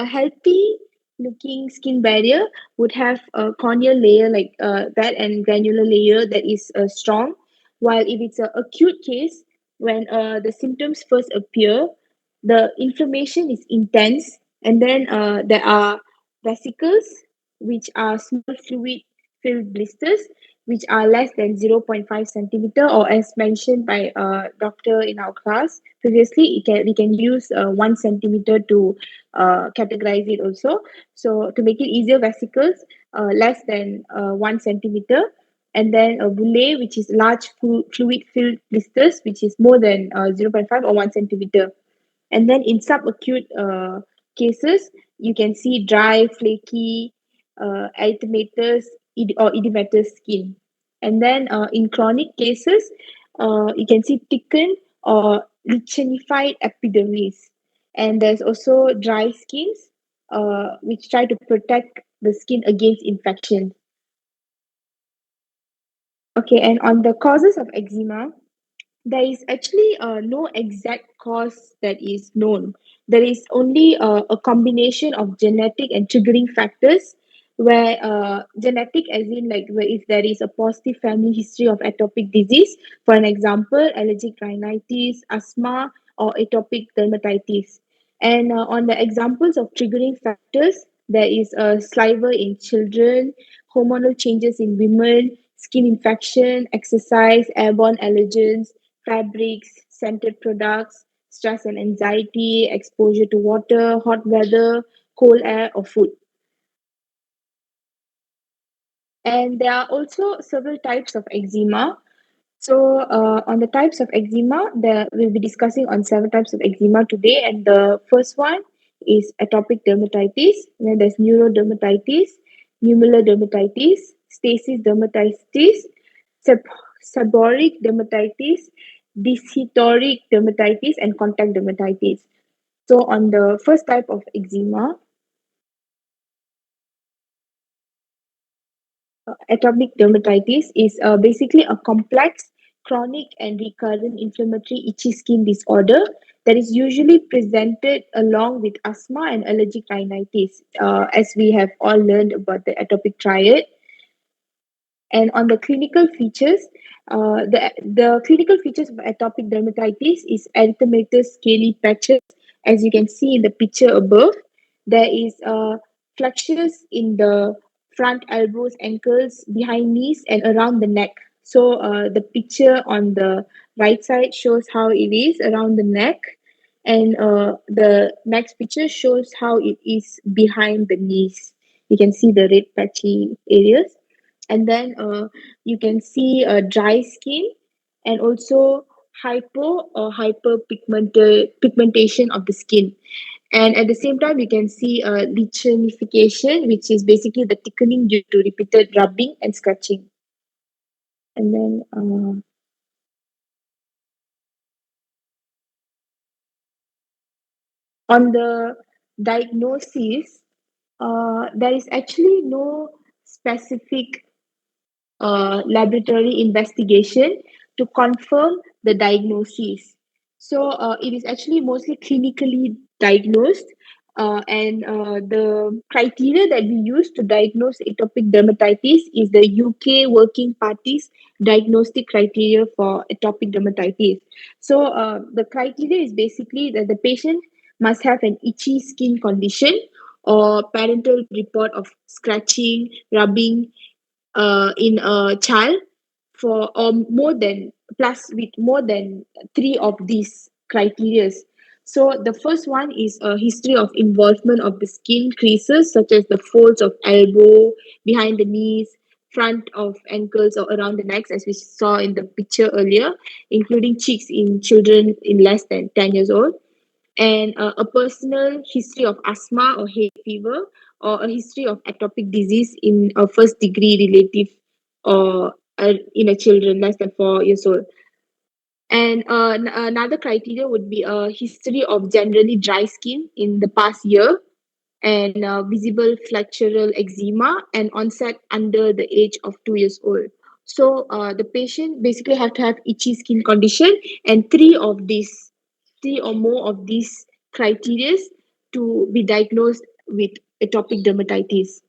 a healthy looking skin barrier would have a corneal layer like that and granular layer that is strong. While if it's an acute case, when the symptoms first appear, the inflammation is intense, and then there are vesicles, which are small fluid filled blisters, which are less than 0.5 centimeter, or as mentioned by doctor in our class previously, we can use 1 centimeter to categorize it also. So to make it easier, vesicles less than 1 centimeter, and then a bullae, which is large fluid filled blisters, which is more than 0.5 or 1 centimeter. And then in subacute cases, you can see dry, flaky, erythematous or edematous skin. And then in chronic cases, you can see thickened or lichenified epidermis. And there's also dry skins, which try to protect the skin against infection. Okay, and on the causes of eczema, there is actually no exact cause that is known. There is only a combination of genetic and triggering factors, where genetic, as in like where if there is a positive family history of atopic disease, for an example, allergic rhinitis, asthma, or atopic dermatitis. And on the examples of triggering factors, there is saliva in children, hormonal changes in women, skin infection, exercise, airborne allergens, fabrics, scented products, stress and anxiety, exposure to water, hot weather, cold air, or food. And there are also several types of eczema. So, on the types of eczema, we'll be discussing on seven types of eczema today. And the first one is atopic dermatitis. Then there's neurodermatitis, nummular dermatitis, stasis dermatitis, seb- seborrheic dermatitis, dyshetoric dermatitis, and contact dermatitis. So, on the first type of eczema, atopic dermatitis is basically a complex, chronic, and recurrent inflammatory itchy skin disorder that is usually presented along with asthma and allergic rhinitis, as we have all learned about the atopic triad. And on the clinical features, the clinical features of atopic dermatitis is erythematous scaly patches, as you can see in the picture above. There is flexures in the front elbows, ankles, behind knees, and around the neck. So the picture on the right side shows how it is around the neck, and the next picture shows how it is behind the knees. You can see the red patchy areas, and then you can see dry skin, and also hypo or pigmentation of the skin. And at the same time, you can see lichenification, which is basically the thickening due to repeated rubbing and scratching. And then on the diagnosis, there is actually no specific laboratory investigation to confirm the diagnosis. So it is actually mostly clinically diagnosed. And the criteria that we use to diagnose atopic dermatitis is the UK Working Party's diagnostic criteria for atopic dermatitis. So the criteria is basically that the patient must have an itchy skin condition or parental report of scratching, rubbing, in a child for or more than plus with more than three of these criterias. So the first one is a history of involvement of the skin creases, such as the folds of elbow, behind the knees, front of ankles, or around the necks, as we saw in the picture earlier, including cheeks in children in less than 10 years old, and a personal history of asthma or hay fever, or a history of atopic disease in a first degree relative, or in a children less than 4 years old. And another criteria would be a history of generally dry skin in the past year, and visible flexural eczema, and onset under the age of 2 years old. So the patient basically have to have itchy skin condition, and three or more of these criteria to be diagnosed with atopic dermatitis.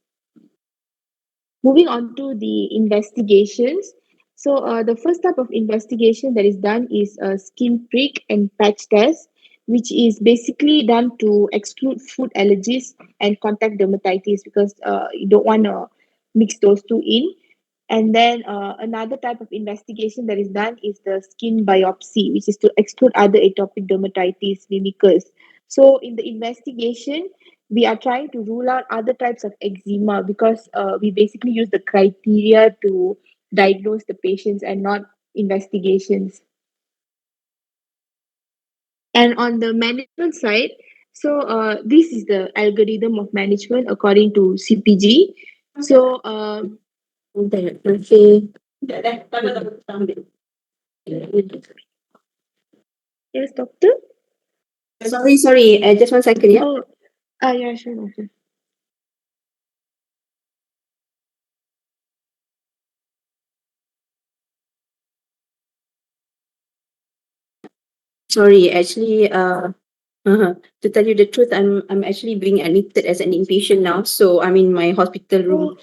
Moving on to the investigations. So, the first type of investigation that is done is a skin prick and patch test, which is basically done to exclude food allergies and contact dermatitis because you don't want to mix those two in. And then another type of investigation that is done is the skin biopsy, which is to exclude other atopic dermatitis mimickers. So, in the investigation, we are trying to rule out other types of eczema because we basically use the criteria to diagnose the patients and not investigations. And on the management side, so this is the algorithm of management according to CPG. So, Okay. yes, doctor. Sorry. Just 1 second, yeah. Oh, yeah, sure, doctor. Sorry, actually, to tell you the truth, I'm actually being admitted as an inpatient now, so I'm in my hospital room.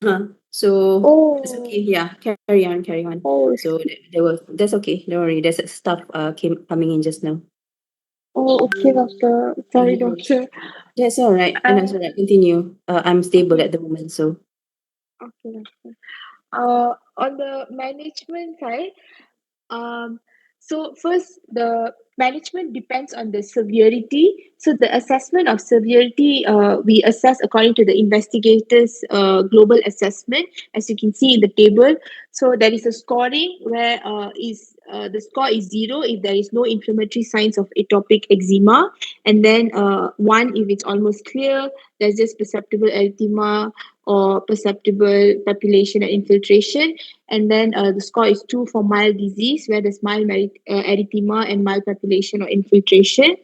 Oh, So it's okay. oh, Yeah, carry on, carry on. oh, So there was that's okay. Don't worry. There's a staff came coming in just now. oh, okay, doctor. Yeah, Sorry, no worries. doctor. That's all right. And that's Uh, all right. Continue. I'm stable okay, at the moment, so. okay, doctor. On the management side, Um, so first, the management depends on the severity. So the assessment of severity, we assess according to the investigators' global assessment, as you can see in the table. So there is a scoring where the score is 0 if there is no inflammatory signs of atopic eczema, and then 1 if it's almost clear, there's just perceptible erythema or perceptible papillation and infiltration, and then the score is 2 for mild disease, where there's mild erythema and mild papillation or infiltration.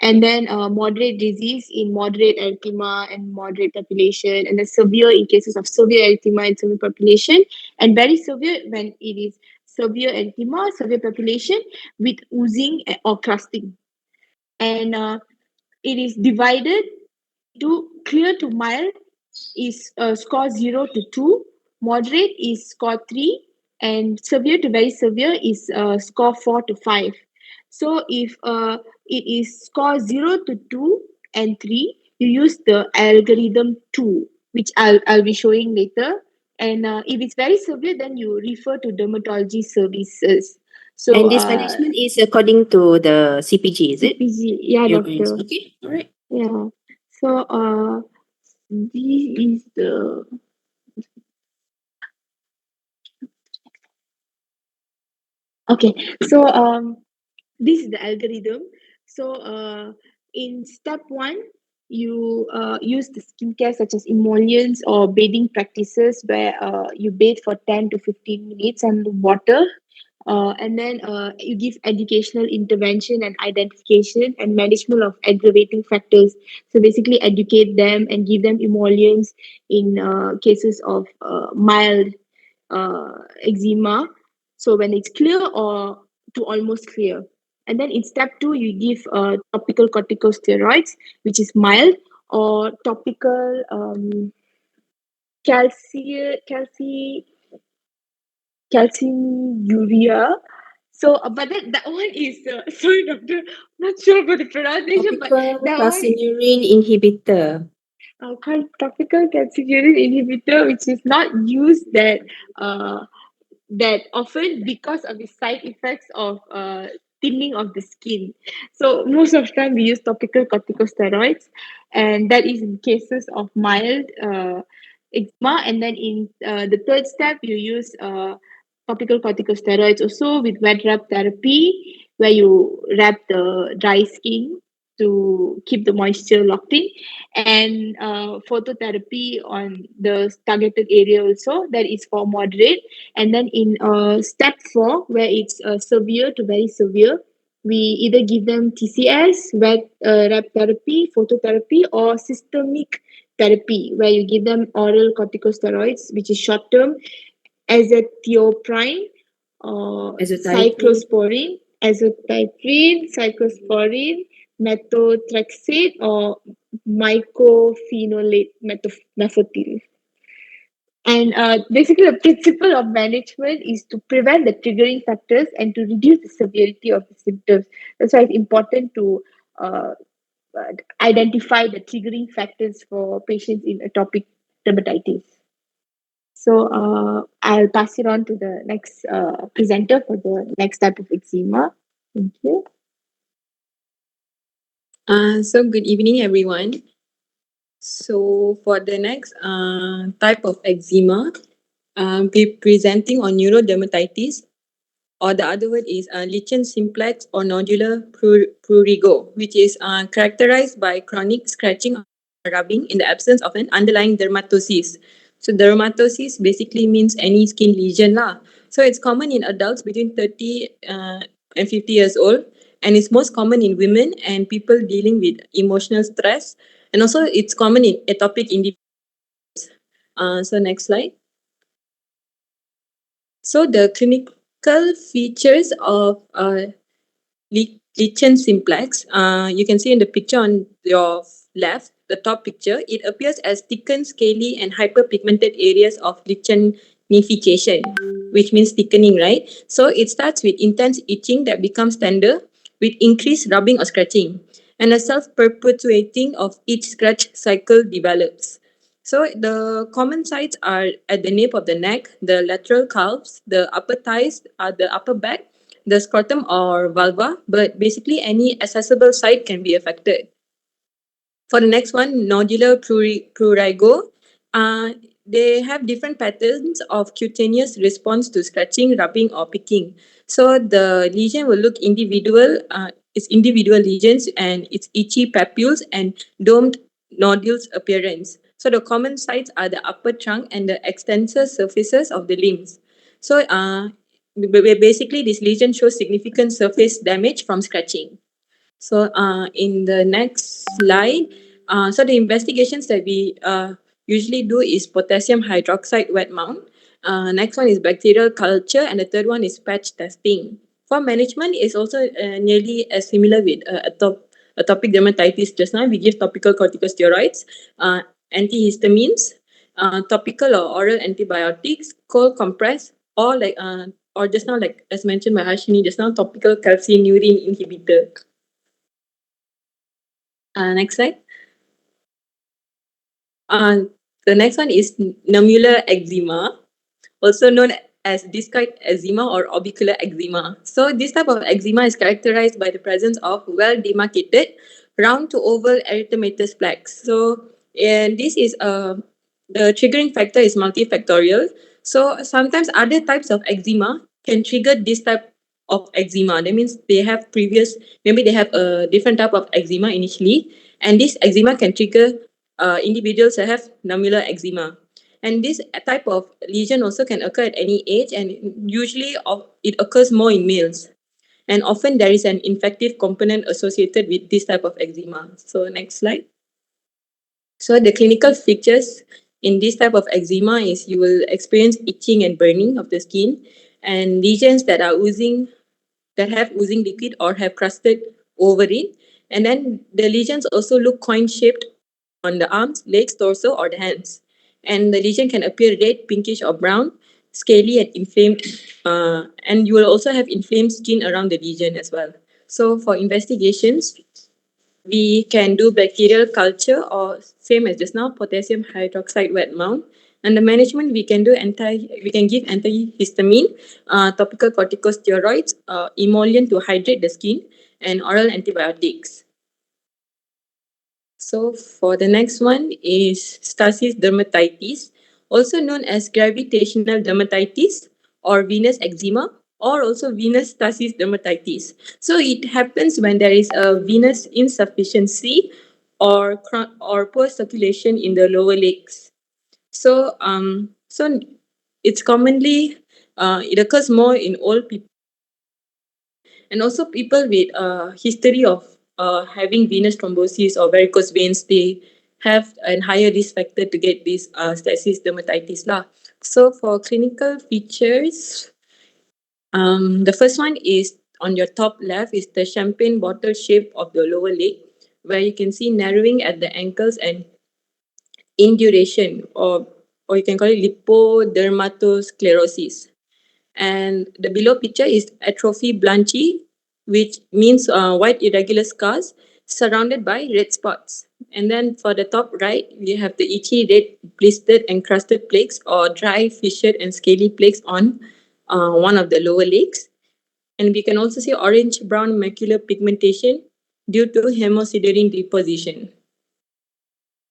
And then moderate disease in moderate erythema and moderate population, and then severe in cases of severe erythema and severe population, and very severe when it is severe erythema, severe population with oozing or crusting. And it is divided to clear to mild is score 0 to 2, moderate is score 3, and severe to very severe is score 4 to 5. So if it is score 0 to 2 and 3, you use the algorithm 2, which I'll be showing later. And if it's very severe, then you refer to dermatology services. So And this management is according to the CPG, is it? CPG, yeah, Your own. doctor. Okay. All right. Yeah. So this is the okay. So this is the algorithm. So in step one, you use the skincare such as emollients or bathing practices where you bathe for 10 to 15 minutes under water. And then you give educational intervention and identification and management of aggravating factors. So basically, educate them and give them emollients in cases of mild eczema. So when it's clear or to almost clear. And then in step two, you give topical corticosteroids, which is mild, or topical calci calciuria. So, but that one is sorry, doctor, not sure about the pronunciation, but Topical that one calcineurin inhibitor. called topical calciurin inhibitor, which is not used uh, that often because of the side effects of thinning of the skin. So most of the time we use topical corticosteroids, and that is in cases of mild eczema. And then in the third step, you use topical corticosteroids also with wet wrap therapy, where you wrap the dry skin to keep the moisture locked in, and phototherapy on the targeted area also, that is for moderate. And then in step four, where it's severe to very severe, we either give them TCS, wrap therapy, phototherapy, or systemic therapy, where you give them oral corticosteroids, which is short term, azathioprine, Azathioprine. cyclosporin, azathioprine, cyclosporin, methotrexate or mycophenolate methylphenol. And basically, the principle of management is to prevent the triggering factors and to reduce the severity of the symptoms. That's why it's important to uh, identify the triggering factors for patients in atopic dermatitis. So I'll pass it on to the next presenter for the next type of eczema. Thank you. So good evening, everyone. So for the next type of eczema, be presenting on neurodermatitis, or the other word is lichen simplex or nodular prurigo, which is characterized by chronic scratching or rubbing in the absence of an underlying dermatosis. So dermatosis basically means any skin lesion lah. So it's common in adults between 30 and 50 years old, and it's most common in women and people dealing with emotional stress, and also it's common in atopic individuals. So next slide. So the clinical features of lichen simplex. You can see in the picture on your left, the top picture, it appears as thickened, scaly, and hyperpigmented areas of lichenification, which means thickening, right? So it starts with intense itching that becomes tender with increased rubbing or scratching, and a self-perpetuating of each scratch cycle develops. So the common sites are at the nape of the neck, the lateral calves, the upper thighs, the upper back, the scrotum or vulva, but basically any accessible site can be affected. For the next one, nodular prurigo, uh, they have different patterns of cutaneous response to scratching, rubbing, or picking. So the lesion will look individual. It's individual lesions and it's itchy papules and domed nodules appearance. So the common sites are the upper trunk and the extensor surfaces of the limbs. So basically, this lesion shows significant surface damage from scratching. So in the next slide, so the investigations that we usually do is potassium hydroxide wet mount. Next one is bacterial culture, and the third one is patch testing. For management, is also nearly as similar with atopic dermatitis. Just now, we give topical corticosteroids, antihistamines, topical or oral antibiotics, cold compress, or just now, like as mentioned by Harshini, just now, topical calcineurin inhibitor. Next slide. Uh, the next one is nummular eczema, also known as discoid eczema or orbicular eczema. So this type of eczema is characterized by the presence of well-demarcated round to oval erythematous plaques. So and this is the triggering factor is multifactorial. So sometimes other types of eczema can trigger this type of eczema. That means they have previous, maybe they have a different type of eczema initially, and this eczema can trigger individuals that have nummular eczema. And this type of lesion also can occur at any age, and usually it occurs more in males. And often there is an infective component associated with this type of eczema. So next slide. So the clinical features in this type of eczema is you will experience itching and burning of the skin, and lesions that are oozing, that have oozing liquid or have crusted over it. And then the lesions also look coin shaped on the arms, legs, torso, or the hands. And the lesion can appear red, pinkish, or brown, scaly, and inflamed. And you will also have inflamed skin around the lesion as well. So for investigations, we can do bacterial culture or same as just now, potassium hydroxide wet mount. And the management we can give antihistamine, topical corticosteroids, emollient to hydrate the skin, and oral antibiotics. So for the next one is stasis dermatitis, also known as gravitational dermatitis or venous eczema, or also venous stasis dermatitis. So it happens when there is a venous insufficiency or poor circulation in the lower legs. So it's commonly it occurs more in old people and also people with a history of having venous thrombosis or varicose veins. They have a higher risk factor to get this stasis dermatitis lah. So for clinical features, the first one is on your top left is the champagne bottle shape of the lower leg, where you can see narrowing at the ankles and induration, or you can call it lipodermatosclerosis. And the below picture is atrophy blanchy, which means white irregular scars surrounded by red spots. And then for the top right, we have the itchy red blistered encrusted plaques or dry fissured and scaly plaques on one of the lower legs. And we can also see orange brown macular pigmentation due to hemosiderin deposition.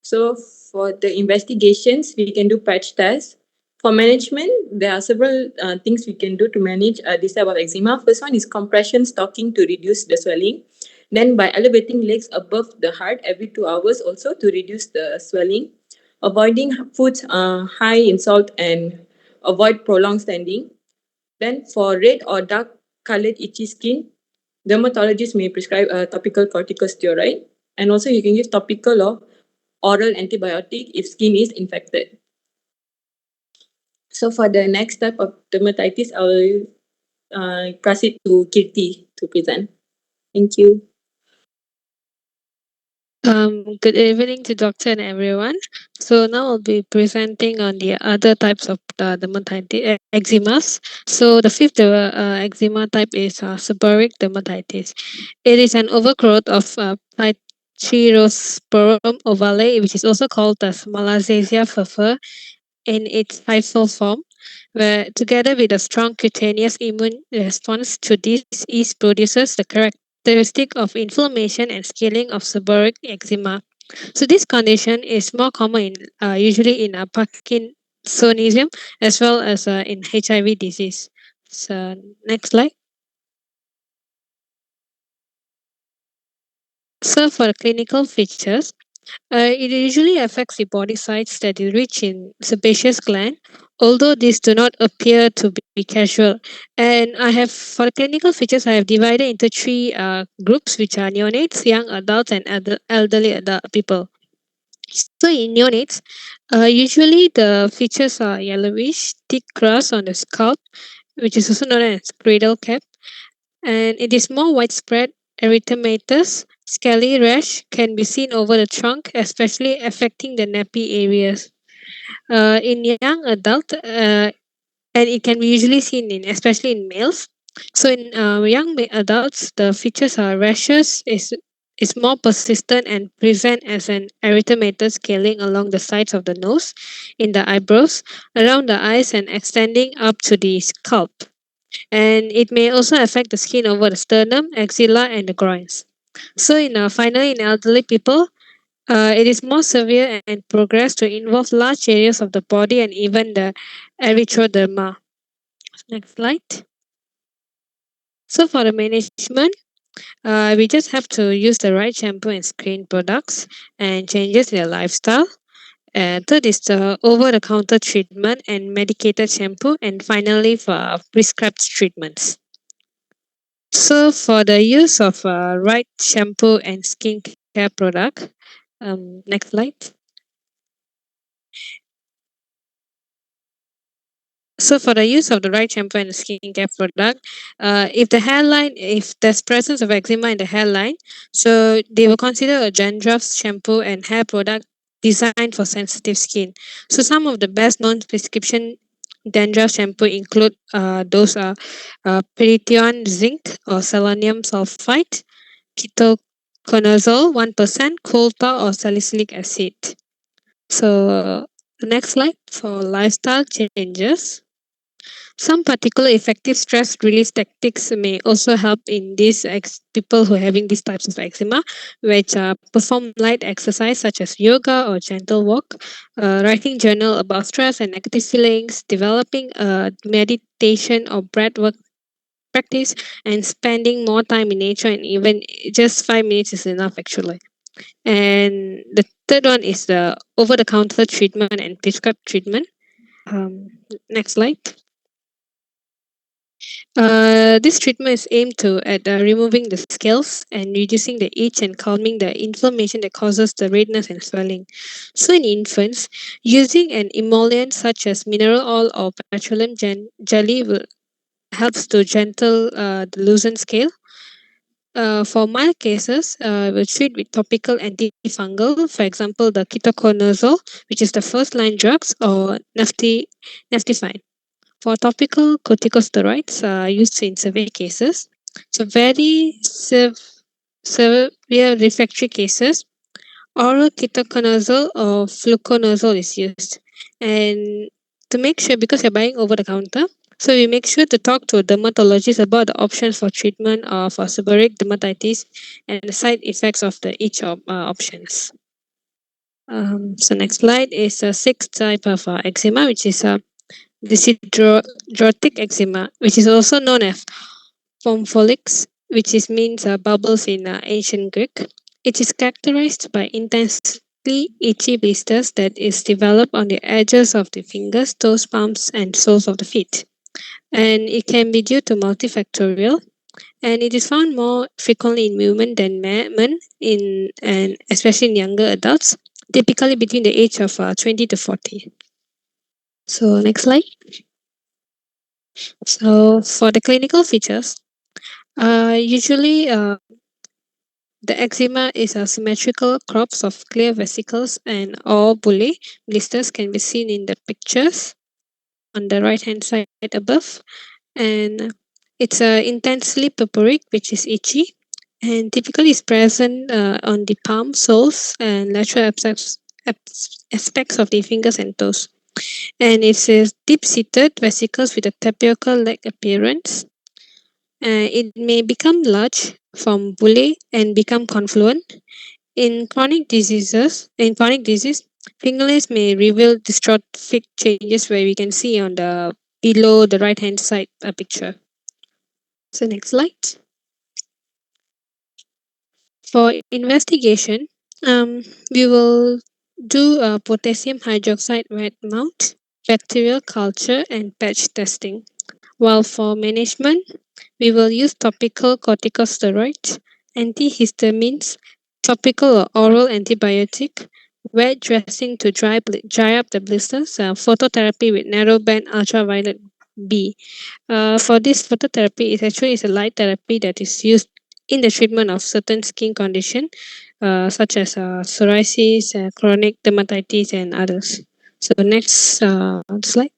So for the investigations, we can do patch tests. For management, there are several things we can do to manage this type of eczema. First one is compression stocking to reduce the swelling. Then by elevating legs above the heart every 2 hours also to reduce the swelling. Avoiding foods high in salt and avoid prolonged standing. Then for red or dark colored itchy skin, dermatologists may prescribe a topical corticosteroid. And also you can use topical or oral antibiotic if skin is infected. So for the next type of dermatitis, I will pass it to Kirti to present. Thank you. Good evening to doctor and everyone. So now I'll be presenting on the other types of dermatitis, eczemas. So the fifth eczema type is seborrheic dermatitis. It is an overgrowth of Phytosporum ovale, which is also called as Malassezia furfur in its hyphal form, where together with a strong cutaneous immune response to disease produces the characteristic of inflammation and scaling of seborrheic eczema. So this condition is more common in, usually in Parkinsonism as well as in HIV disease. So next slide. So for the clinical features, it usually affects the body sites that is rich in sebaceous gland, although these do not appear to be casual. And I have, for the clinical features, I have divided into three groups, which are neonates, young adults, and elderly adult people. So in neonates, usually the features are yellowish, thick crust on the scalp, which is also known as cradle cap, and it is more widespread. Erythematous, scaly rash can be seen over the trunk, especially affecting the nappy areas. In young adult, and it can be usually seen in, especially in males. So in young adults, the features are rashes is more persistent and present as an erythematous scaling along the sides of the nose, in the eyebrows, around the eyes, and extending up to the scalp, and it may also affect the skin over the sternum, axilla, and the groins. So, finally, in elderly people, it is more severe and progress to involve large areas of the body and even the erythroderma. Next slide. So, for the management, we just have to use the right shampoo and screen products and changes in their lifestyle. Third is the over-the-counter treatment and medicated shampoo, and finally for prescribed treatments. So for the use of right shampoo and skincare product, next slide. So for the use of the right shampoo and skincare product, if there's presence of eczema in the hairline, so they will consider a dandruff shampoo and hair product designed for sensitive skin. So some of the best known prescription dandruff shampoo include those are Perition zinc or selenium sulfite, ketoconazole 1%, coal tar or salicylic acid. So the next slide for lifestyle changes. Some particular effective stress release tactics may also help in these people who are having these types of eczema, which perform light exercise such as yoga or gentle walk, writing journal about stress and negative feelings, developing a meditation or breath work practice, and spending more time in nature, and even just 5 minutes is enough actually. And the third one is the over the counter treatment and prescribed treatment. Next slide. This treatment is aimed at removing the scales and reducing the itch and calming the inflammation that causes the redness and swelling. So in infants, using an emollient such as mineral oil or petroleum jelly will helps to gentle the loosen scale. For mild cases, we'll treat with topical antifungal, for example, the ketoconazole, which is the first line drugs, or naftifine. For topical corticosteroids used in severe cases, so very severe refractory cases, oral ketoconazole or fluconazole is used. And to make sure, because you're buying over the counter, so we make sure to talk to a dermatologist about the options for treatment of seborrheic dermatitis and the side effects of the each options. So next slide is a sixth type of eczema, which is desidrotic eczema, which is also known as Pomfolix, which is means bubbles in ancient Greek. It is characterized by intensely itchy blisters that is developed on the edges of the fingers, toes, palms, and soles of the feet. And it can be due to multifactorial, and it is found more frequently in women than men, in and especially in younger adults, typically between the age of 20 to 40. So next slide. So for the clinical features, usually the eczema is a symmetrical crops of clear vesicles and or bullae. Blisters can be seen in the pictures on the right hand side above. And it's intensely purpuric, which is itchy, and typically is present on the palm, soles, and lateral aspects of the fingers and toes. And it says deep-seated vesicles with a tapioca-like appearance. It may become large from bullae and become confluent. In chronic disease, fingernails may reveal dystrophic changes where we can see on the below the right hand side picture. So next slide. For investigation, we will do a potassium hydroxide red mount, bacterial culture, and patch testing. While for management, we will use topical corticosteroids, antihistamines, topical or oral antibiotic, wet dressing to dry up the blisters, phototherapy with narrowband ultraviolet B. For this phototherapy, it actually is a light therapy that is used in the treatment of certain skin condition, such as psoriasis, chronic dermatitis, and others. So next slide.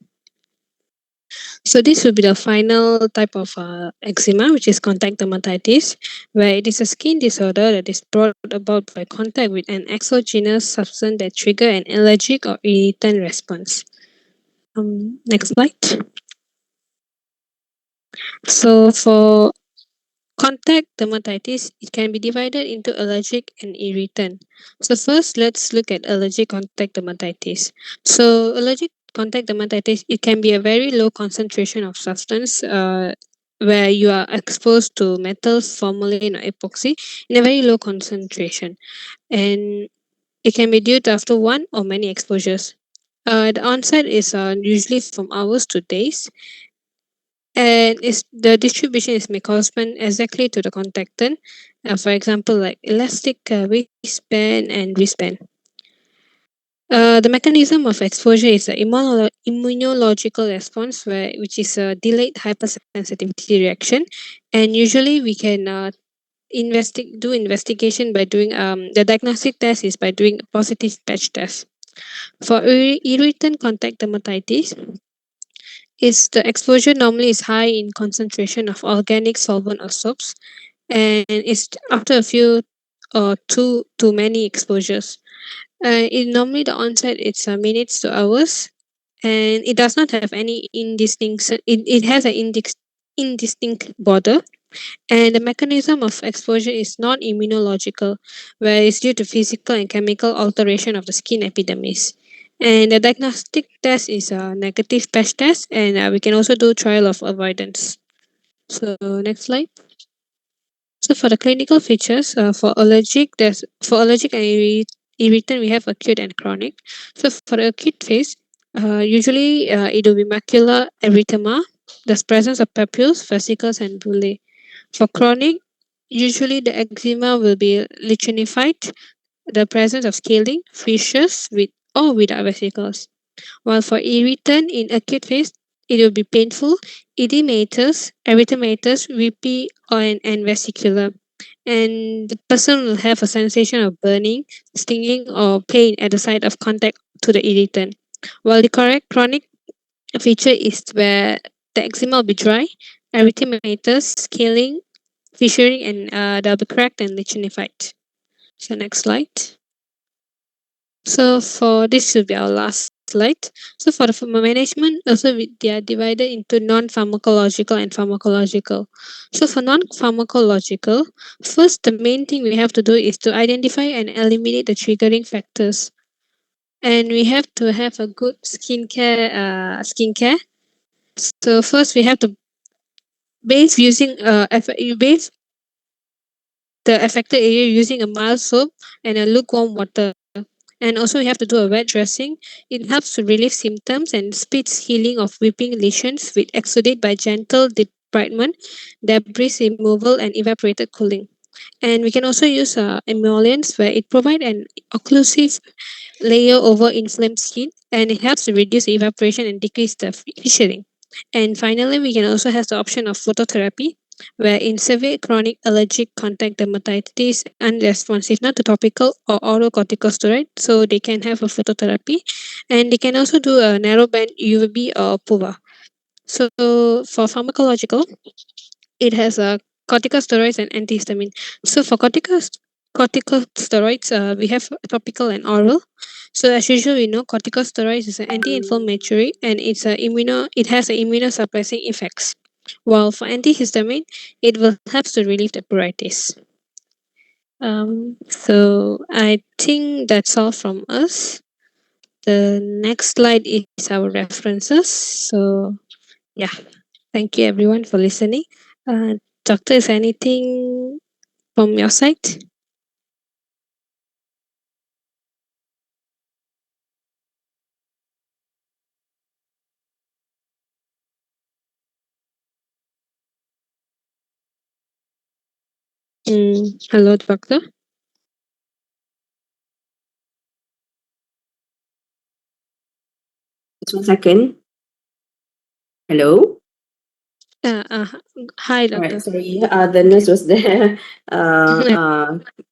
So this will be the final type of eczema, which is contact dermatitis, where it is a skin disorder that is brought about by contact with an exogenous substance that trigger an allergic or irritant response. Next slide. So for contact dermatitis, it can be divided into allergic and irritant. So first, let's look at allergic contact dermatitis. So allergic contact dermatitis, it can be a very low concentration of substance where you are exposed to metals, formalin, or epoxy in a very low concentration. And it can be due to after one or many exposures. The onset is usually from hours to days, and is the distribution is may correspond exactly to the contactant. For example, like elastic waistband and wristband. The mechanism of exposure is an immunological response, which is a delayed hypersensitivity reaction, and usually we can do investigation by doing the diagnostic test is by doing a positive patch test. For irritant contact dermatitis, is the exposure normally is high in concentration of organic solvent or soaps, and it's after a few or too many exposures. It normally the onset it's minutes to hours, and it does not have any indistinct. It has an indistinct border, and the mechanism of exposure is non immunological, where it's due to physical and chemical alteration of the skin epidermis. And the diagnostic test is a negative patch test, and we can also do trial of avoidance. So next slide. So for the clinical features, for allergic and irritant, we have acute and chronic. So for the acute phase, usually it will be macular erythema, the presence of papules, vesicles, and bullae. For chronic, usually the eczema will be lichenified, the presence of scaling, fissures with or without vesicles. While for irritant in acute phase, it will be painful, edematous, erythematous, weepy, and vesicular. And the person will have a sensation of burning, stinging, or pain at the site of contact to the irritant. While the correct chronic feature is where the eczema will be dry, erythematous, scaling, fissuring, and they'll be cracked and lichenified. So next slide. So for this should be our last slide. So for the management, also they are divided into non-pharmacological and pharmacological. So for non-pharmacological, first the main thing we have to do is to identify and eliminate the triggering factors. And we have to have a good skincare. So first we have to base the affected area using a mild soap and a lukewarm water. And also, we have to do a wet dressing. It helps to relieve symptoms and speeds healing of weeping lesions with exudate by gentle debridement, debris removal, and evaporated cooling. And we can also use emollients where it provides an occlusive layer over inflamed skin, and it helps to reduce evaporation and decrease the fissuring. And finally, we can also have the option of phototherapy, where in severe chronic allergic contact dermatitis unresponsive not to topical or oral corticosteroid, so they can have a phototherapy, and they can also do a narrowband UVB or PUVA. So for pharmacological, it has corticosteroids and antihistamine. So for corticosteroids, we have topical and oral. So as usual, we know corticosteroids is an anti-inflammatory and it has an immunosuppressing effects. While for antihistamine, it will help to relieve the pruritus. So I think that's all from us. The next slide is our references. So yeah, thank you everyone for listening. Doctor, is anything from your side? Hello, doctor. Just 1 second. Hello. Uh, uh, Hi, All right, doctor. sorry. The nurse was there,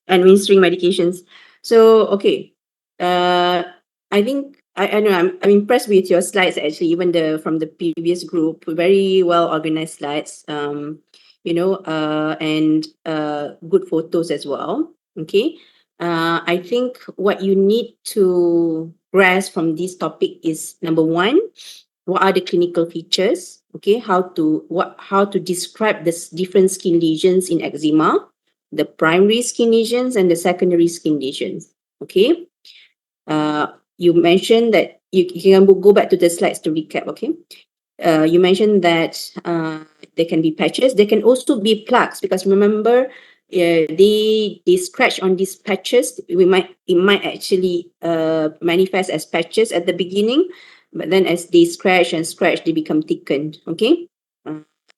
administering medications. So, okay. I think I know I'm impressed with your slides actually, even the from the previous group, very well organized slides. And good photos as well. Okay. I think what you need to grasp from this topic is number one, what are the clinical features, okay, how to describe the different skin lesions in eczema, the primary skin lesions and the secondary skin lesions, okay. You mentioned that you can go back to the slides to recap, okay. You mentioned that there can be patches, there can also be plaques, because remember, they scratch on these patches. It might actually manifest as patches at the beginning, but then as they scratch and scratch, they become thickened. Okay,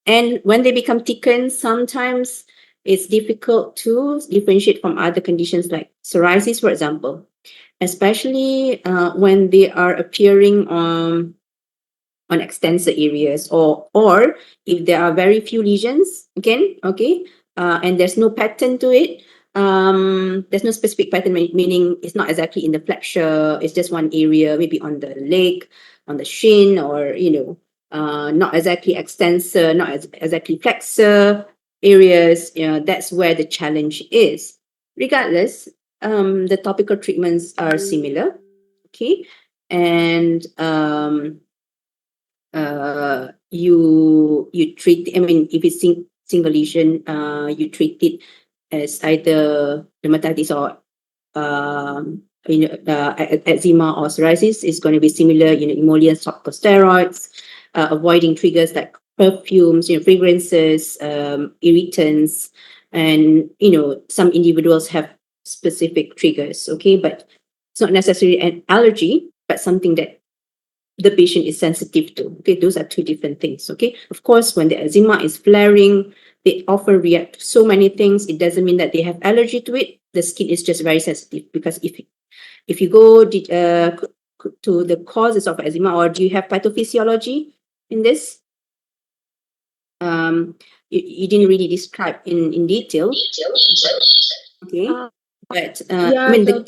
and when they become thickened, sometimes it's difficult to differentiate from other conditions like psoriasis, for example, especially when they are appearing on extensor areas, or if there are very few lesions again, okay, and there's no pattern to it, there's no specific pattern, meaning it's not exactly in the flexure, it's just one area, maybe on the leg, on the shin, or not exactly extensor, not exactly flexor areas. That's where the challenge is. Regardless, the topical treatments are similar, okay, and you treat, I mean, if it's single lesion, you treat it as either dermatitis or eczema or psoriasis. Is going to be similar, emollients, topical steroids, avoiding triggers like perfumes, fragrances, irritants, and some individuals have specific triggers, okay, but it's not necessarily an allergy, but something that the patient is sensitive to. Okay, those are two different things. Okay, of course, when the eczema is flaring, they often react to so many things. It doesn't mean that they have allergy to it. The skin is just very sensitive, because if you go to the causes of eczema, or do you have pathophysiology, in this. You didn't really describe in detail. Okay, Uh, but I yeah, mean the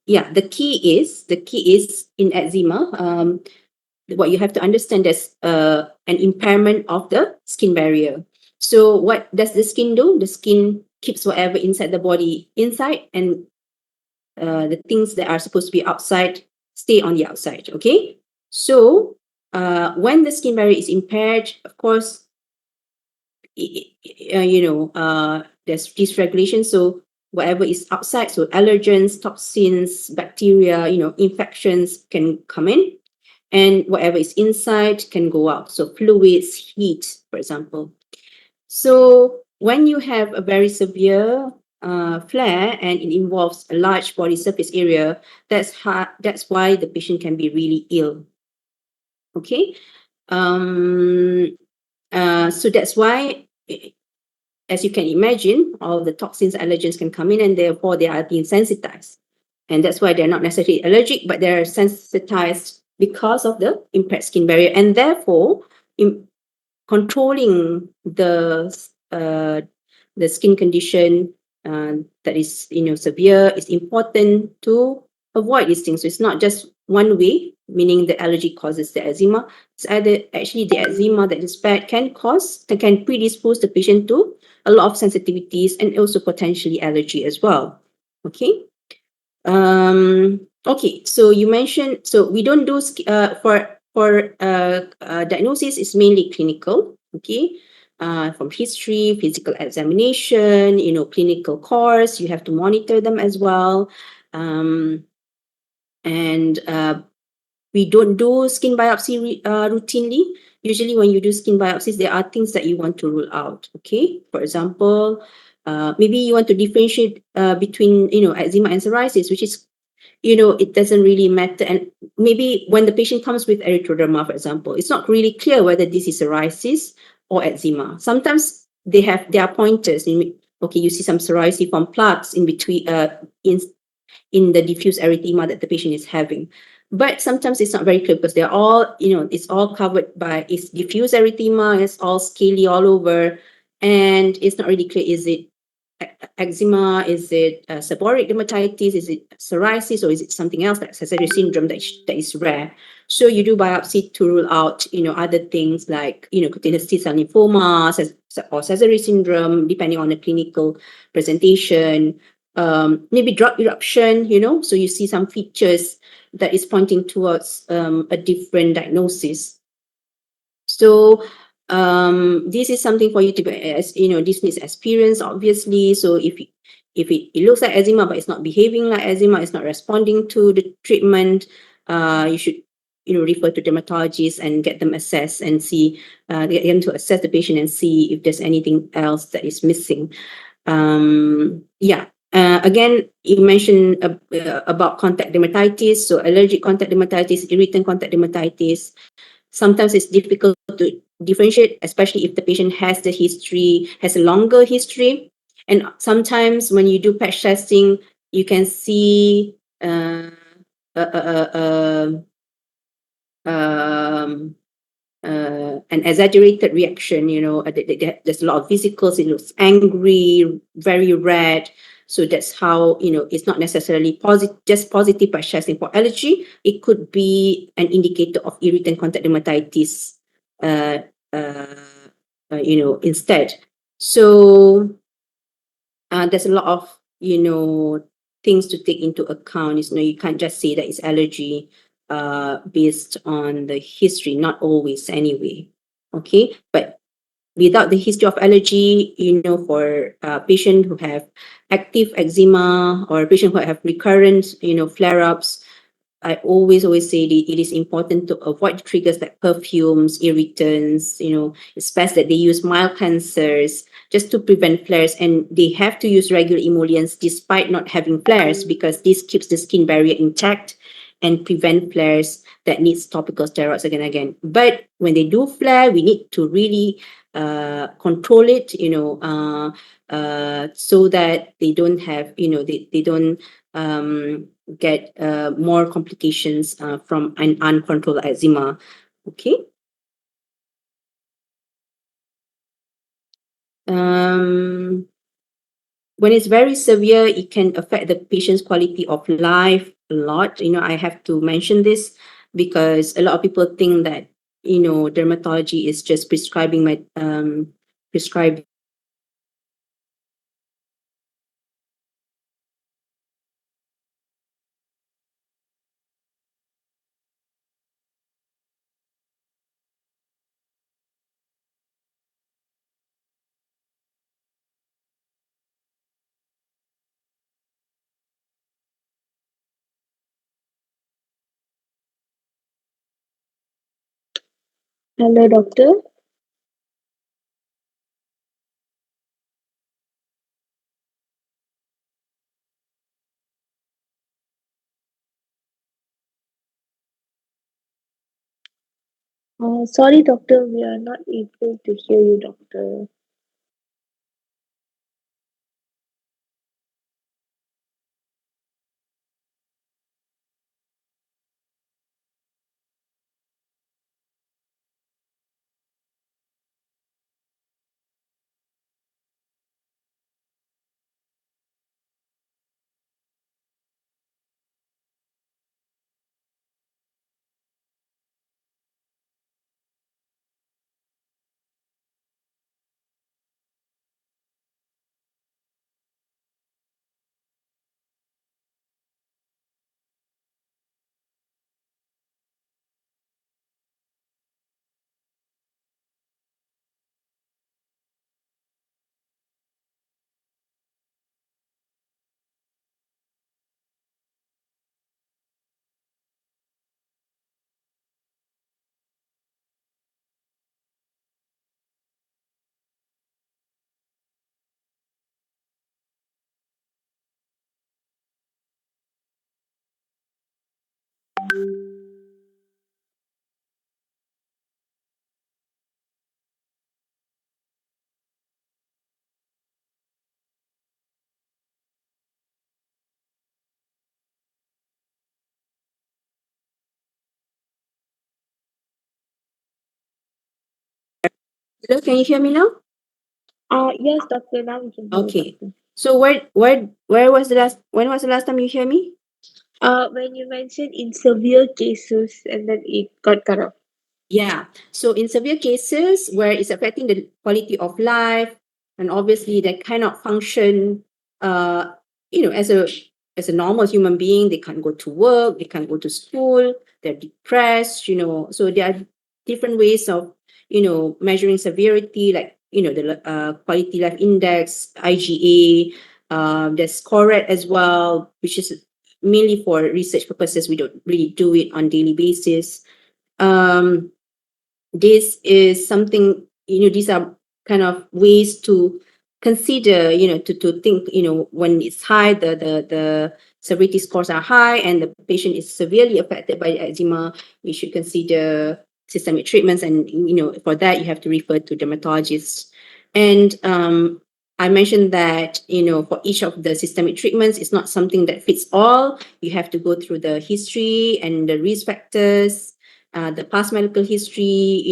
the key is in eczema. What you have to understand is an impairment of the skin barrier. So what does the skin do? The skin keeps whatever inside the body inside, and the things that are supposed to be outside stay on the outside. Okay, so when the skin barrier is impaired, of course, there's dysregulation. So whatever is outside, so allergens, toxins, bacteria, infections can come in, and whatever is inside can go out. So fluids, heat, for example. So when you have a very severe flare and it involves a large body surface area, that's why the patient can be really ill. Okay. So that's why, as you can imagine, all the toxins, allergens can come in, and therefore they are being sensitized. And that's why they're not necessarily allergic, but they're sensitized because of the impaired skin barrier. And therefore, controlling the skin condition that is severe is important to avoid these things. So it's not just one way, meaning the allergy causes the eczema. It's either actually the eczema that is bad can predispose the patient to a lot of sensitivities and also potentially allergy as well. Okay. Okay, so you mentioned, so we don't do diagnosis is mainly clinical. Okay, from history, physical examination, clinical course, you have to monitor them as well. And we don't do skin biopsy routinely. Usually when you do skin biopsies, there are things that you want to rule out. Okay, for example, maybe you want to differentiate between eczema and psoriasis, which is it doesn't really matter. And maybe when the patient comes with erythroderma, for example, it's not really clear whether this is psoriasis or eczema. Sometimes there are pointers. Okay, you see some psoriasis from plaques in between, in the diffuse erythema that the patient is having. But sometimes it's not very clear because they're all, it's all covered by, it's diffuse erythema, it's all scaly all over, and it's not really clear, is it eczema, is it seborrheic dermatitis, is it psoriasis, or is it something else like Sézary syndrome that is rare. So you do biopsy to rule out, other things like, cutaneous T-cell lymphoma or Sézary syndrome, depending on the clinical presentation. Maybe drug eruption, so you see some features that is pointing towards a different diagnosis. So this is something for you to be, as this needs experience, obviously. So if it looks like eczema but it's not behaving like eczema, it's not responding to the treatment, you should refer to dermatologists and get them assessed and see, get them to assess the patient and see if there's anything else that is missing. Yeah. Again, you mentioned about contact dermatitis, so allergic contact dermatitis, irritant contact dermatitis. Sometimes it's difficult to differentiate, especially if the patient has a longer history. And sometimes when you do patch testing, you can see an exaggerated reaction, there's a lot of vesicles, it looks angry, very red. So that's how, it's not necessarily just positive patch testing for allergy. It could be an indicator of irritant contact dermatitis, instead. So there's a lot of, things to take into account. You can't just say that it's allergy based on the history, not always anyway. Okay, but without the history of allergy, for patients who have active eczema or patients who have recurrent, flare-ups, I always say that it is important to avoid triggers like perfumes, irritants. It's best that they use mild cleansers just to prevent flares, and they have to use regular emollients despite not having flares, because this keeps the skin barrier intact and prevent flares that needs topical steroids again and again. But when they do flare, we need to really control it, so that they don't have, they don't get more complications from an uncontrolled eczema. Okay. When it's very severe, it can affect the patient's quality of life a lot. I have to mention this because a lot of people think that dermatology is just prescribing prescribing. Hello, doctor. Sorry, doctor, we are not able to hear you, doctor. Hello, can you hear me now? Yes, doctor, now we can hear you, Okay. doctor. So where was the last when was the last time you hear me? When you mentioned in severe cases and then it got cut off. Yeah. So in severe cases where it's affecting the quality of life, and obviously they cannot function, uh, as a normal human being, they can't go to work, they can't go to school, they're depressed. So there are different ways of measuring severity, like the quality life index, IGA. There's CORED as well, which is mainly for research purposes. We don't really do it on daily basis. um this is something, these are kind of ways to consider, to think, when it's high, the severity scores are high and the patient is severely affected by eczema, we should consider systemic treatments. And for that you have to refer to dermatologists. And I mentioned that for each of the systemic treatments, it's not something that fits all. You have to go through the history and the risk factors, the past medical history,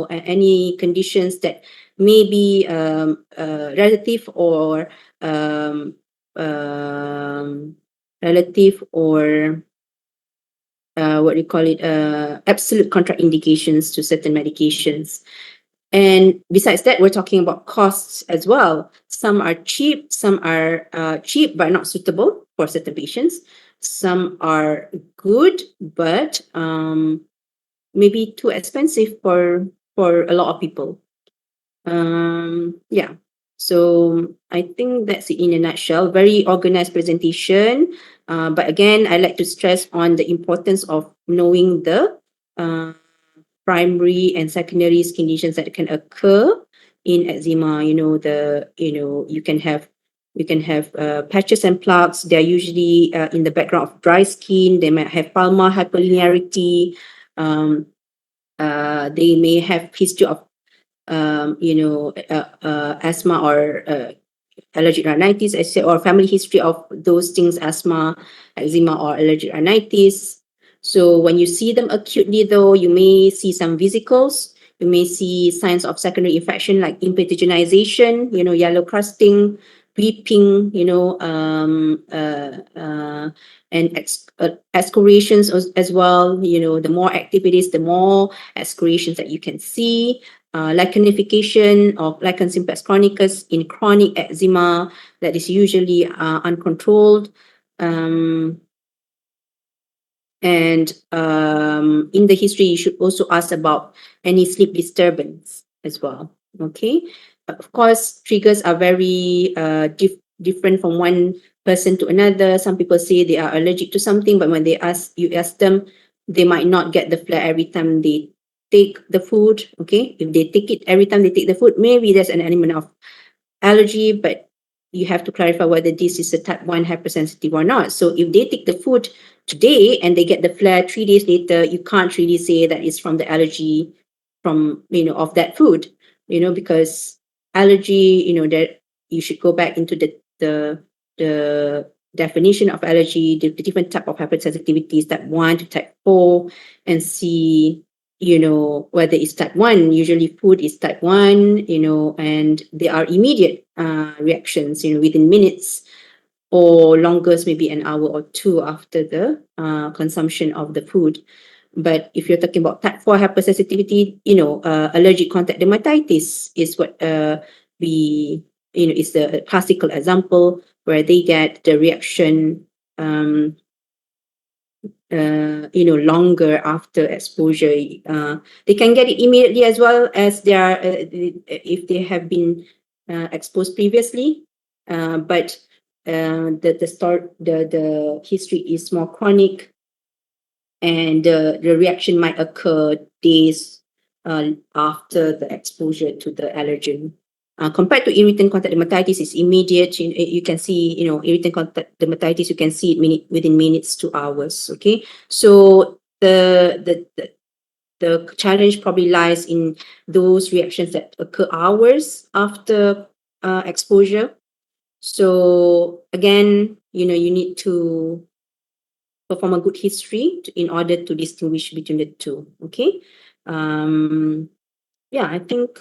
any conditions that may be relative or um, um, relative or what do you call it, absolute contraindications to certain medications. And besides that, we're talking about costs as well. Some are cheap, some are cheap but not suitable for certain patients. Some are good, but maybe too expensive for a lot of people. Yeah. So I think that's it in a nutshell. Very organized presentation. But again, I like to stress on the importance of knowing the uh, primary and secondary conditions that can occur in eczema. You can have patches and plaques. They're usually in the background of dry skin. They might have palmar hyperlinearity. Um, they may have history of asthma or allergic rhinitis, or family history of those things, asthma, eczema, or allergic rhinitis. So when you see them acutely, though, you may see some vesicles. You may see signs of secondary infection like impetiginization, yellow crusting, weeping, and excoriations as well. The more active it is, the more excoriations that you can see. Lichenification of lichen simplex chronicus in chronic eczema that is usually uncontrolled. And in the history, you should also ask about any sleep disturbance as well. Okay. Of course, triggers are very different from one person to another. Some people say they are allergic to something, but when you ask them, they might not get the flare every time they take the food. Okay. If they take it every time they take the food, maybe there's an element of allergy, but you have to clarify whether this is a type 1 hypersensitive or not. So if they take the food today and they get the flare 3 days later, you can't really say that it's from the allergy from, of that food, because allergy, that you should go back into the definition of allergy, the different type of hypersensitivities, type 1 to type 4, and see whether it's type 1. Usually food is type 1, and they are immediate reactions, within minutes, or longest maybe an hour or two after the consumption of the food. But if you're talking about type 4 hypersensitivity, allergic contact dermatitis is what we, is the classical example where they get the reaction longer after exposure. They can get it immediately as well as they are if they have been exposed previously. But the history is more chronic, and the reaction might occur days after the exposure to the allergen. Compared to irritant contact dermatitis, is immediate. You can see, irritant contact dermatitis, you can see it within minutes to hours. Okay, so the challenge probably lies in those reactions that occur hours after exposure. So again, you need to perform a good history in order to distinguish between the two. Okay. Yeah, I think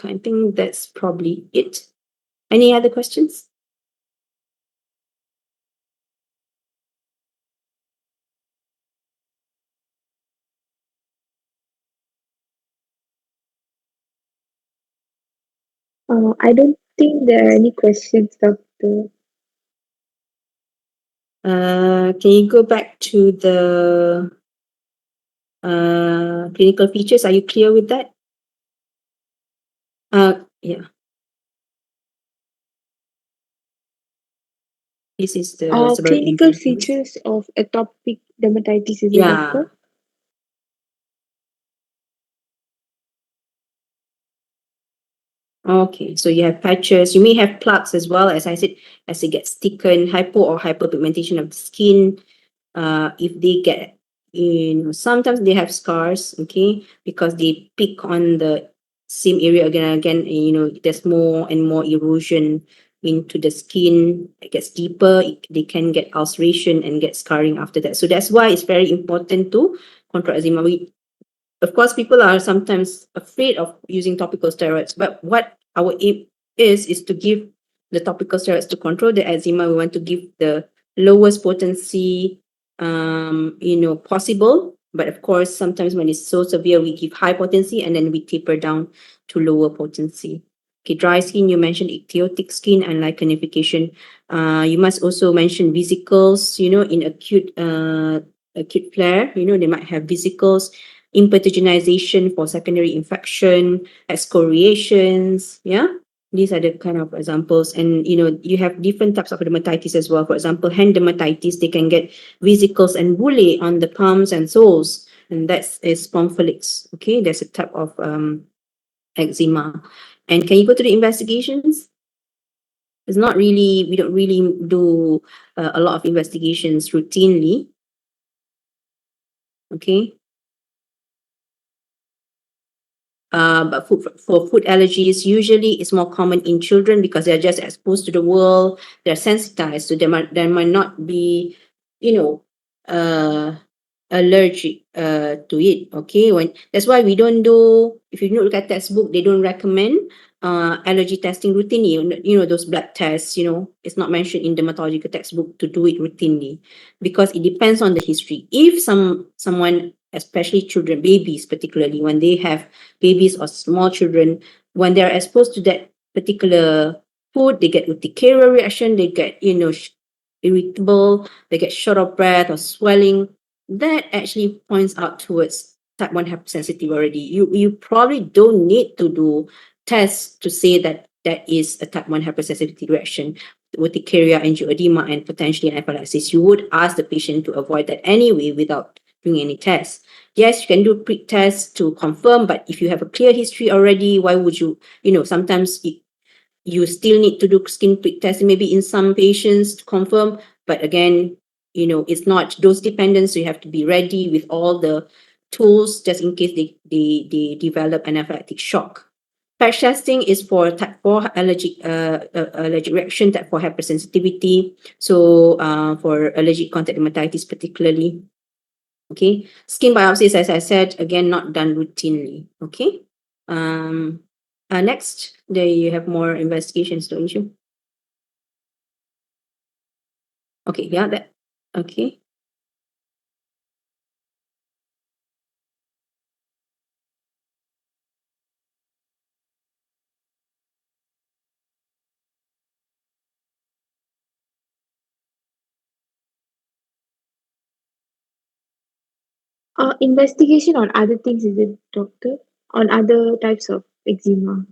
that's probably it. Any other questions? I don't think there are any questions, Doctor. Can you go back to the clinical features? Are you clear with that? Yeah. This is the seborrheic Clinical lymphomas. features of atopic dermatitis, is it, Yeah. Doctor? Okay, so you have patches. You may have plaques as well, as I said, as it gets thickened, hypo or hyperpigmentation of the skin. If they get, sometimes they have scars, okay, because they pick on the same area again and again. And, there's more and more erosion into the skin. It gets deeper. They can get ulceration and get scarring after that. So that's why it's very important to control eczema. Of course, people are sometimes afraid of using topical steroids, but what our aim is to give the topical steroids to control the eczema. We want to give the lowest potency, possible. But of course, sometimes when it's so severe, we give high potency and then we taper down to lower potency. Okay, dry skin, you mentioned ichthyotic skin and lichenification. You must also mention vesicles, in acute flare, they might have vesicles, impetiginization for secondary infection, excoriations. Yeah, these are the kind of examples. And you have different types of dermatitis as well. For example, hand dermatitis, they can get vesicles and bullae on the palms and soles, and that's sponphylix. Okay, that's a type of eczema. And can you go to the investigations? It's not really, we don't really do a lot of investigations routinely. Okay. But for food allergies, usually it's more common in children because they're just exposed to the world, they're sensitized, so there might not be, allergic to it. Okay, that's why we don't do. If you look at textbook, they don't recommend allergy testing routinely. Those blood tests. It's not mentioned in dermatological textbook to do it routinely, because it depends on the history. If someone, especially children, babies particularly, when they have babies or small children, when they are exposed to that particular food, they get urticaria reaction, they get irritable, they get short of breath or swelling. That actually points out towards type 1 hypersensitive already. You probably don't need to do tests to say that that is a type 1 hypersensitivity reaction, urticaria, angioedema, and potentially anaphylaxis. You would ask the patient to avoid that anyway without doing any tests. Yes, you can do prick tests to confirm, but if you have a clear history already, why would you, sometimes you still need to do skin prick testing maybe in some patients to confirm, but again, it's not dose dependent, so you have to be ready with all the tools just in case they develop anaphylactic shock. Patch testing is for type 4 allergic reaction, type 4 hypersensitivity, so for allergic contact dermatitis particularly. Okay, skin biopsies, as I said, again, not done routinely. Okay. Next, there you have more investigations, don't you? Okay, yeah, that. Okay. Investigation on other things, is it, doctor? On other types of eczema.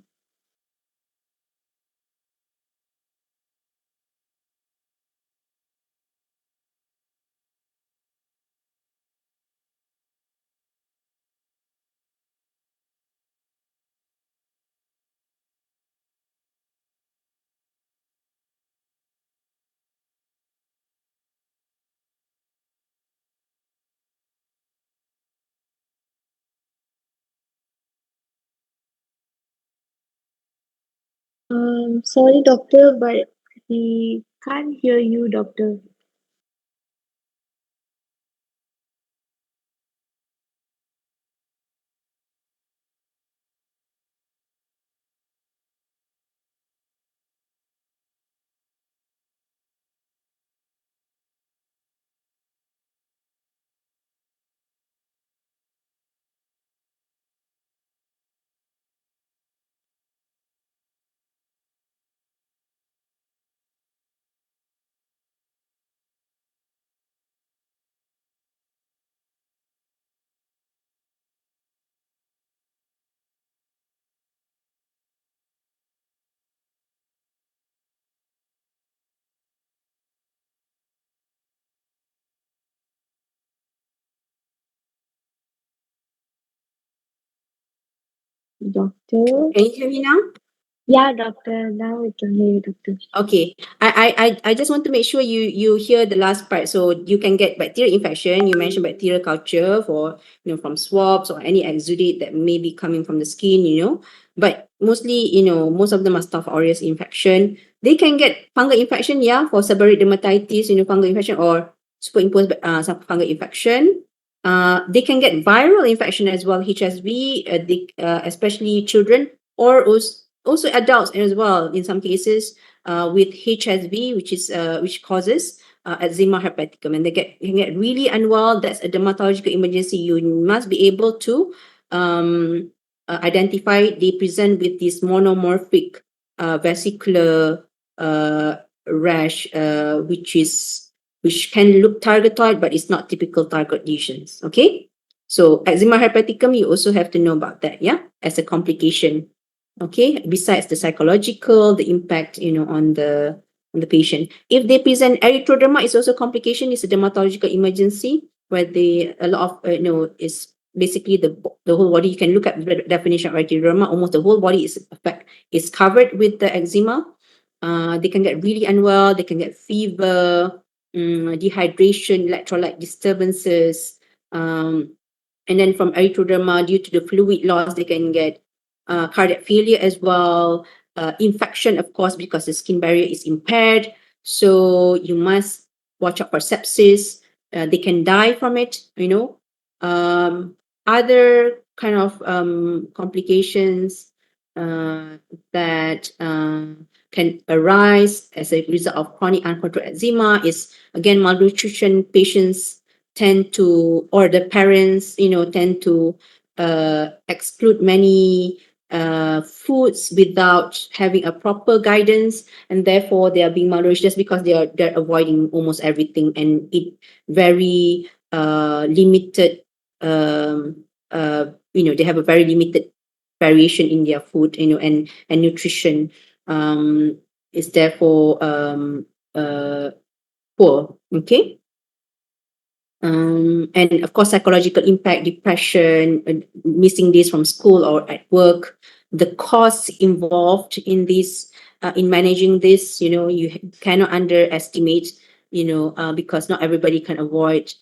Sorry, doctor, but we can't hear you, doctor. Doctor? Can you hear me now? Yeah, doctor. Now we can hear you, doctor. Okay. I just want to make sure you hear the last part. So you can get bacterial infection. You mentioned bacterial culture for, from swabs or any exudate that may be coming from the skin. But mostly, most of them are staph aureus infection. They can get fungal infection, yeah, for seborrheic dermatitis, fungal infection or superimposed fungal infection. They can get viral infection as well, HSV, especially children, or also adults as well in some cases with HSV, which causes eczema herpeticum, and they can get really unwell. That's a dermatological emergency. You must be able to identify. They present with this monomorphic vesicular rash, which can look targetoid, but it's not typical target lesions. Okay, so eczema herpeticum, you also have to know about that, yeah, as a complication. Okay, besides the psychological, the impact, on the patient. If they present erythroderma, it's also complication. It's a dermatological emergency where a lot of, is basically the whole body. You can look at the definition of erythroderma. Almost the whole body is covered with the eczema. They can get really unwell. They can get fever, dehydration, electrolyte disturbances. And then from erythroderma, due to the fluid loss, they can get cardiac failure as well, infection, of course, because the skin barrier is impaired. So you must watch out for sepsis. they can die from it, um, other kind of complications that can arise as a result of chronic uncontrolled eczema is again malnutrition. Patients tend to, or the parents, tend to exclude many foods without having a proper guidance, and therefore they are being malnourished just because they're avoiding almost everything and eat very limited they have a very limited variation in their food, and nutrition is therefore poor. Okay. And of course, psychological impact, depression, missing days from school or at work, the costs involved in this, in managing this, you cannot underestimate, because not everybody can avoid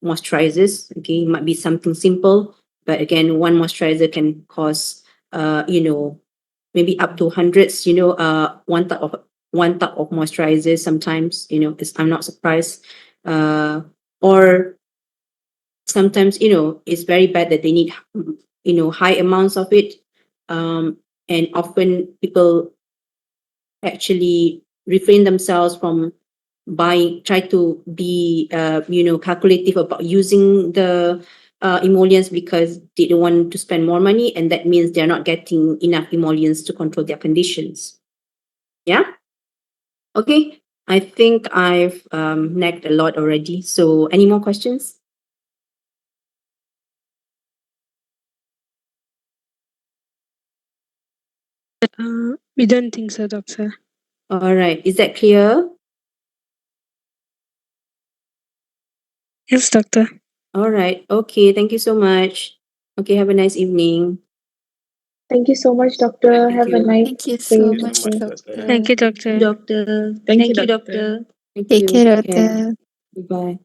moisturizers. Okay, it might be something simple, but again, one moisturizer can cost, maybe up to hundreds. One type of moisturizers sometimes. I'm not surprised, or sometimes it's very bad that they need high amounts of it, and often people actually refrain themselves from buying, try to be calculative about using the emollients because they don't want to spend more money, and that means they're not getting enough emollients to control their conditions. Yeah. Okay, I think I've nagged a lot already. So any more questions? We don't think so, doctor. All right, is that clear? Yes, doctor. All right, okay, thank you so much. Okay, have a nice evening. Thank you so much, doctor. Thank Have a you. nice Thank you day, so much, doctor. doctor. Thank you, doctor. Doctor. Thank you, doctor. Thank Take you. care, Take care. doctor. Goodbye.